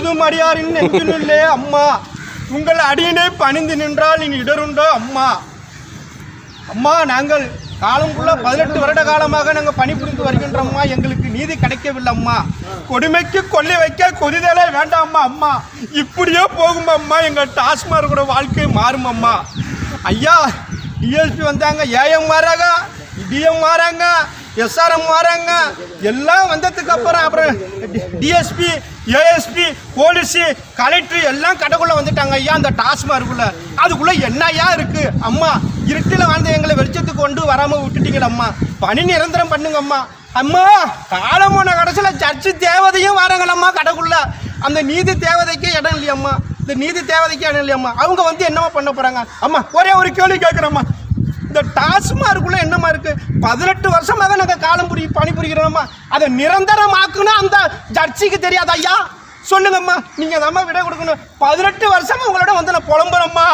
ஓதும் அடியாரின் நெஞ்சினுள்ளே அம்மா உங்கள் அடியினை பணிந்து நின்றால் நீ இடருண்டோ அம்மா. அம்மா, நாங்கள் காலங்குள்ள 18 வருட காலமாக நாங்கள் பணிபுரிந்து வருகின்றோம்மா. எங்களுக்கு நீதி கிடைக்கவில்லை அம்மா. கொடுமைக்கு கொல்லி வைக்க கொதிதலே வேண்டாம்மா அம்மா. இப்படியே போகும் அம்மா. எங்கள் டாஸ்மார்க்கோட வாழ்க்கை மாறும் அம்மா. ஐயா, டிஎஸ்பி வந்தாங்க, ஏஎம் வராங்க, டிஎம் வராங்க, எஸ்ஆர்எம் வராங்க. எல்லாம் வந்ததுக்கு அப்புறம் டிஎஸ்பி, ஏஎஸ்பி, போலீஸு, கலெக்டர் எல்லாம் கடைக்குள்ளே வந்துட்டாங்க ஐயா. அந்த டாஸ்மார்க்குள்ள அதுக்குள்ளே என்னையா இருக்கு அம்மா? இருட்டில் வாழ்ந்த எங்களை வெளிச்சத்துக்கு கொண்டு வராமல் விட்டுட்டீங்களா அம்மா. பணி நிரந்தரம் பண்ணுங்க அம்மா. அம்மா, காலமான கடைசியில் சர்ச்சு தேவதையும் வராங்களம்மா கடைக்குள்ள. அந்த நீதி தேவதைக்கு இடம் இல்லையம்மா. இந்த நீதி தேவதைக்கு இடம் இல்லையம்மா. அவங்க வந்து என்னம்மா பண்ண போகிறாங்க அம்மா? ஒரே ஒரு கேள்வி கேட்குறேம்மா. இந்த டாஸ்மார்க்குள்ள என்னம்மா இருக்கு? 18 வருஷமாக நாங்கள் பணிபுரிகிறோம்மா. அதை நிரந்தரமாக்குன்னா அந்த ஜட்ஜிக்கு தெரியாத ஐயா? சொல்லுங்கம்மா, நீங்கள் தாம்மா விட கொடுக்கணும். 18 வருஷமா உங்களோட வந்து நான் புலம்புறோம்மா.